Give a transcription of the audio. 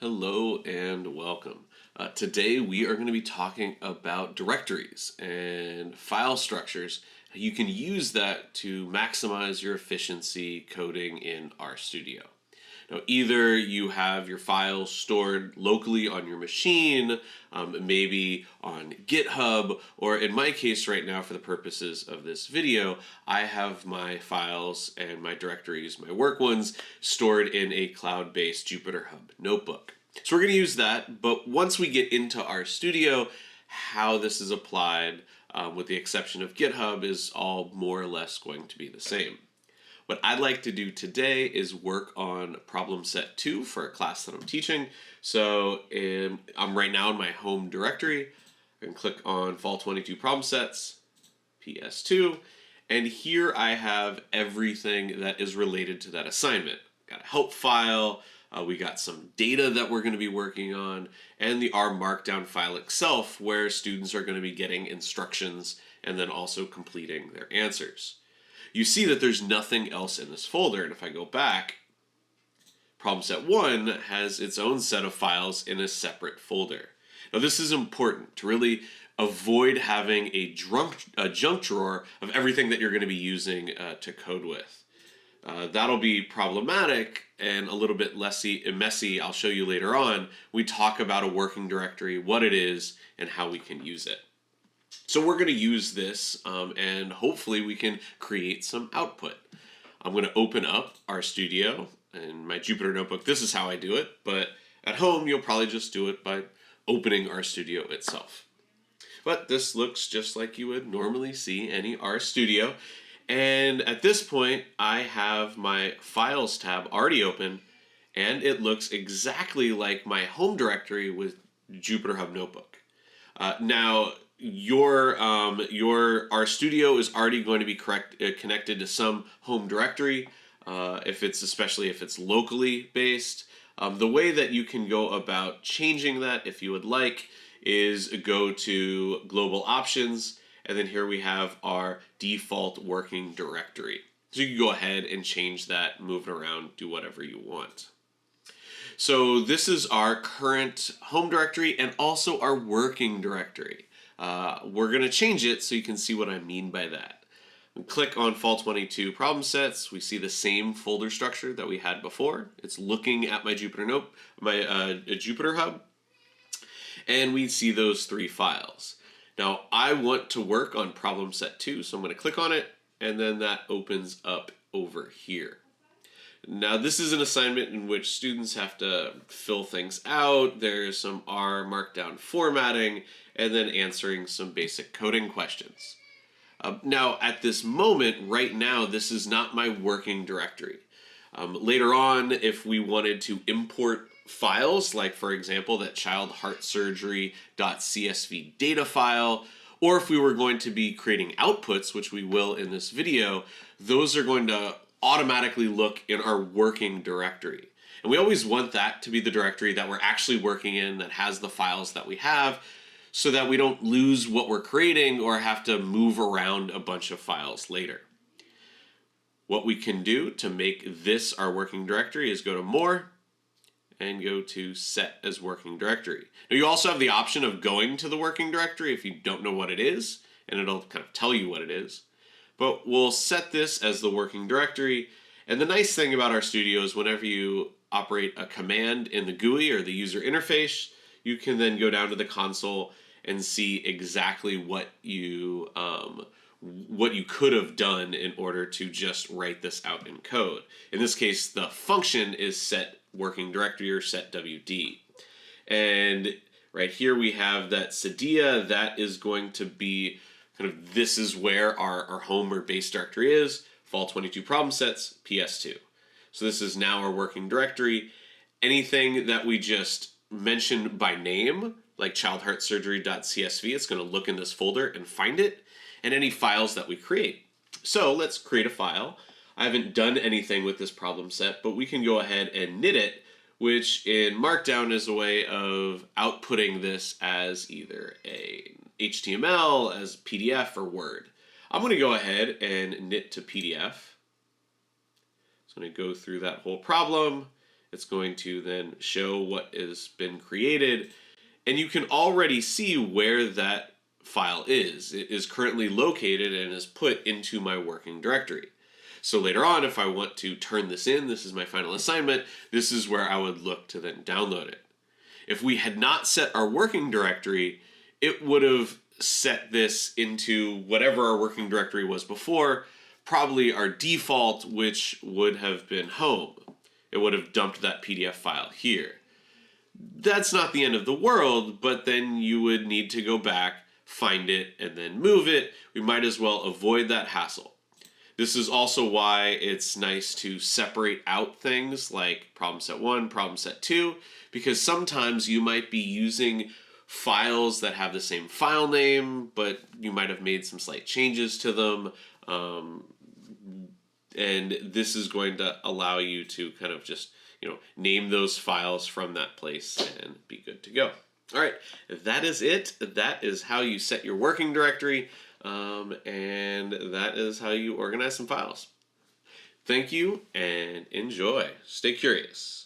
Hello and welcome. Today we are going to be talking about directories and file structures. You can use that to maximize your efficiency coding in RStudio. Now, either you have your files stored locally on your machine, maybe on GitHub, or in my case right now for the purposes of this video, I have my files and my directories, my work ones, stored in a cloud-based Jupyter Hub notebook. So we're going to use that, but once we get into RStudio, how this is applied, with the exception of GitHub, is all more or less going to be the same. What I'd like to do today is work on problem set 2 for a class that I'm teaching. So I'm right now in my home directory. I can click on Fall 22 problem sets, PS2, and here I have everything that is related to that assignment. Got a help file, we got some data that we're going to be working on, and the R Markdown file itself where students are going to be getting instructions and then also completing their answers. You see that there's nothing else in this folder, and if I go back, problem set 1 has its own set of files in a separate folder. Now this is important to really avoid having a junk drawer of everything that you're going to be using to code with. That'll be problematic and a little bit messy. I'll show you later on. We talk about a working directory, what it is, and how we can use it. So we're going to use this and hopefully we can create some output. I'm going to open up RStudio in my Jupyter notebook. This is how I do it, but at home you'll probably just do it by opening RStudio itself. But this looks just like you would normally see any RStudio. And at this point I have my Files tab already open and it looks exactly like my home directory with Jupyter Hub Notebook. Now, your RStudio is already going to be connected to some home directory, especially if it's locally based. The way that you can go about changing that, if you would like, is go to Global Options, and then here we have our default working directory. So you can go ahead and change that, move it around, do whatever you want. So this is our current home directory and also our working directory. We're going to change it so you can see what I mean by that. We click on Fall 22 problem sets. We see the same folder structure that we had before. It's looking at my Jupyter Hub, and we see those 3 files. Now I want to work on problem set 2, so I'm going to click on it, and then that opens up over here. Now this is an assignment in which students have to fill things out. There's some R Markdown formatting, and then answering some basic coding questions. Now at this moment, right now, this is not my working directory. Later on, if we wanted to import files, like for example that childheartsurgery.csv data file, or if we were going to be creating outputs, which we will in this video, those are going to automatically look in our working directory. And we always want that to be the directory that we're actually working in, that has the files that we have, so that we don't lose what we're creating or have to move around a bunch of files later. What we can do to make this our working directory is go to More and go to Set as Working Directory. Now you also have the option of going to the working directory if you don't know what it is, and it'll kind of tell you what it is. But we'll set this as the working directory. And the nice thing about RStudio is whenever you operate a command in the GUI or the user interface, you can then go down to the console and see exactly what you could have done in order to just write this out in code. In this case, the function is set working directory or set WD. And right here we have that Sadia. That is going to be this is where our home or base directory is, Fall 22 problem sets, PS2. So this is now our working directory. Anything that we just mentioned by name, like childheartsurgery.csv, it's going to look in this folder and find it, and any files that we create. So let's create a file. I haven't done anything with this problem set, but we can go ahead and knit it, which in Markdown is a way of outputting this as either a HTML, as PDF, or Word. I'm going to go ahead and knit to PDF. So I'm going to go through that whole problem It's going to then show what has been created, and you can already see where that file is. It is currently located and is put into my working directory. So later on, if I want to turn this in, this is my final assignment, this is where I would look to then download it. If we had not set our working directory, it would have set this into whatever our working directory was before, probably our default, which would have been home. It would have dumped that PDF file here. That's not the end of the world, but then you would need to go back, find it, and then move it. We might as well avoid that hassle. This is also why it's nice to separate out things like problem set 1, problem set 2, because sometimes you might be using files that have the same file name, but you might have made some slight changes to them. And this is going to allow you to kind of just, name those files from that place and be good to go. All right, that is it. That is how you set your working directory, and that is how you organize some files. Thank you and enjoy. Stay curious.